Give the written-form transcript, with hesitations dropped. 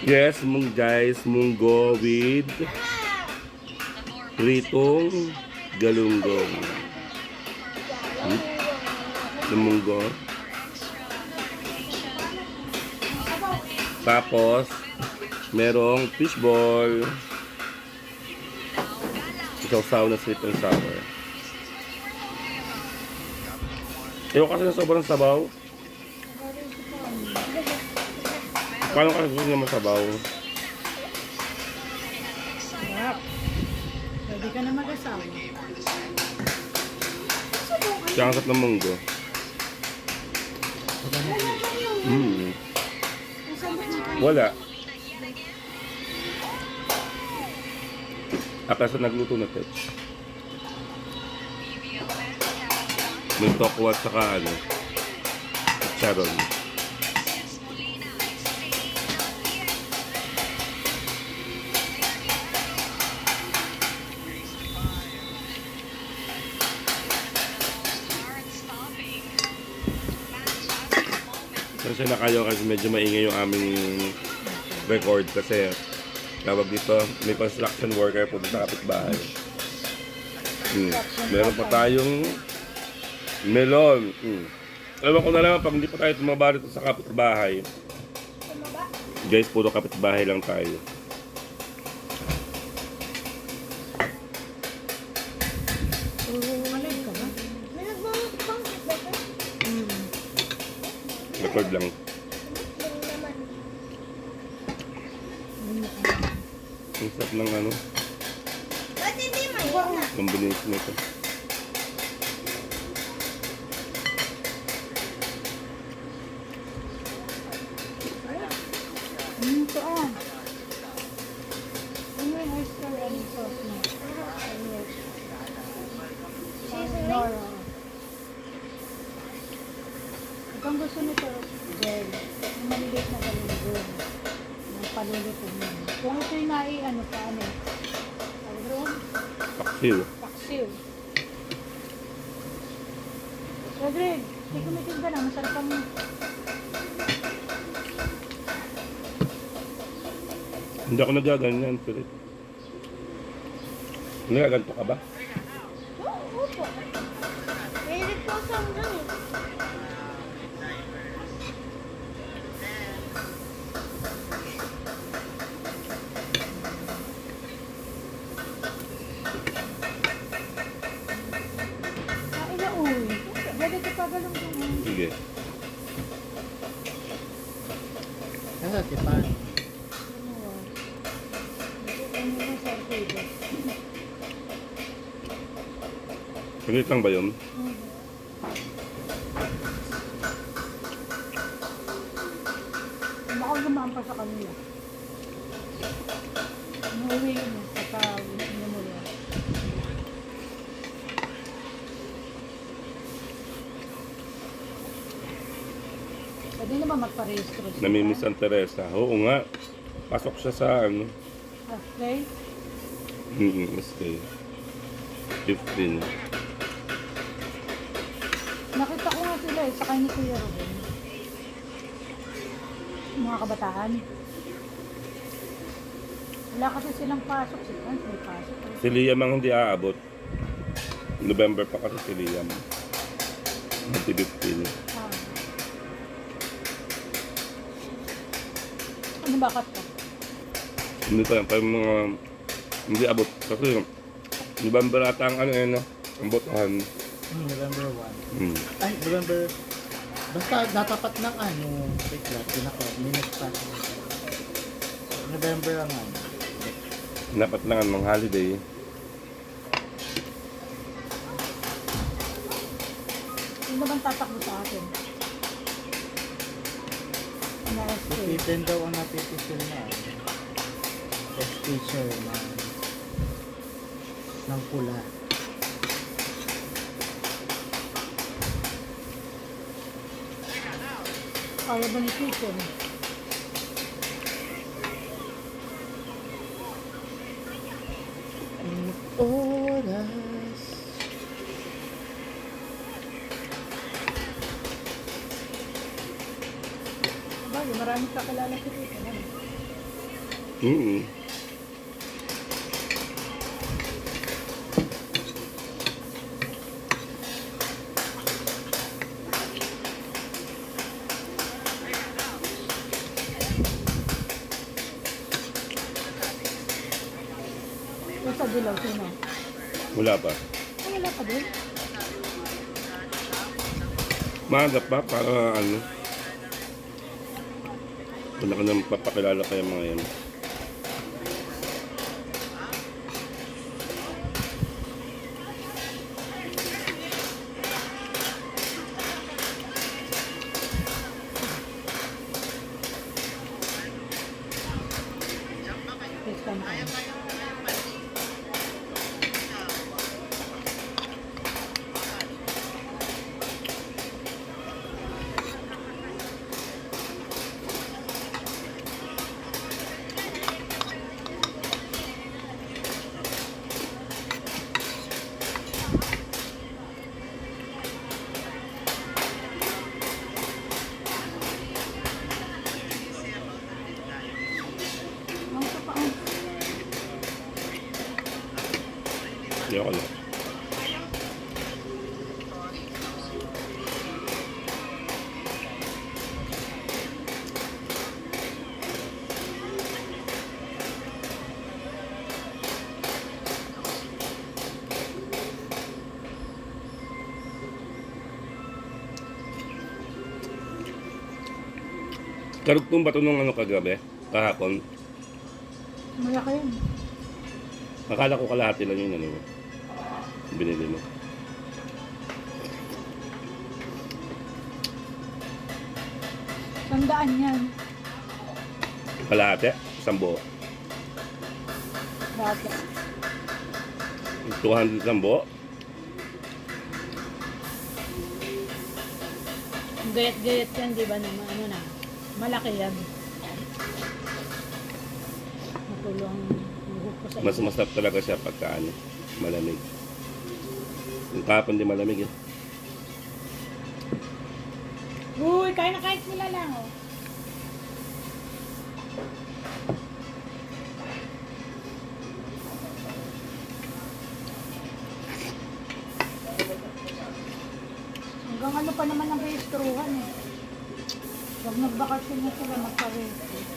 Yes, guys, munggo with pritong galunggong. Yung munggo. Tapos, merong fishball. Isaw-saw na sweet and sour. Ayaw kasi na sobrang sabaw. Paano kasi gusto naman sabaw? Sarap. Pwede ka na mag-asawa. Kaya ang sarap ng munggo. Wala. Akasa nagluto na tech. May tokwa at saka ano, charon. Kasi na kayo kasi medyo maingay yung aming record kasi tawag dito, may construction worker po sa kapitbahay. Meron pa tayong melon. Ewan ko na lang pag hindi pa tayo tumaba dito sa kapitbahay. Guys, puro kapitbahay lang tayo. Malay ka ba? Record lang. Ang sarap ng ano, combination nito. Ito ah. Ano yung oyster and sauce na? Nora. Itong gusto nito, gel. Yung maliliit na galunggong. Yung paluluto mo. Kung ito yung ano pa, ano? Tawag Paksiw. paksiw. Rodrig, hindi kumitin ka na. Masarap ang... Hindi ako nagaganyan, Philip. Nagaganto ka ba? Oo po. Mahilig po sa hanggang eh. Kain na uwi. Pwede ka pa galunggong. Sige. Nasa tipan. Pagit lang ba yun? Baka lumaan pa sa kanila. Umuwi yun eh. Saka mo yan. Pwede naman magparehistro siya. Namimiss ang Teresa. Oo nga. Pasok siya sa ano. Okay. Okay. 15. Nakita ko nga sila eh. Sakay ni Kuya Ruben. Mga kabataan. Wala kasi silang pasok. Si Franz may pasok. Si Liam ang hindi aabot. November pa kasi si Liam. 15. Ah. Ano bakit ka? Hindi pa yan. Parang mga hindi abot. Kasi November ata ang ano eh, no? Ang botohan. November 1. Ay, November... Basta natapat ng ano, wait lang, pinaka, minute pa. November ang ano. Dapat lang ang mga holiday. Sino bang tatakbo sa atin? NSK. Ipitin daw ang napipisil na. Test teacher na ng pula. Kaya ba ni Kitchen? Oras. Bagay, maraming kakilala si Kitchen. Ano? Mm. Yung sa dilaw, sino? Wala pa. Ay, wala pa din. Mahanap pa para ano. Wala ka nang papakilala kaya mga yan. Next time ka. Ang sa paan. Hindi ako lang. Karugtong ba ito nung ano kagabi? Kahapon? Malaki yun. Akala ko kalahati lang yun ano. Binili mo. Sandaan yan. Kalahati? Isang buo. Dati. 200 isang buo? Gayat-gayat yan, di ba naman? Ano na? Malaki yan. Matulong hugot ko sa Mas masarap talaga siya pagka ano, malamig. Yung kahapon di malamig eh. Uy, kain na kahit nila lang, oh. Hanggang ano pa naman ang rehistruhan, eh. Pag nagbakasyon na sila, magpa-rehistruhan.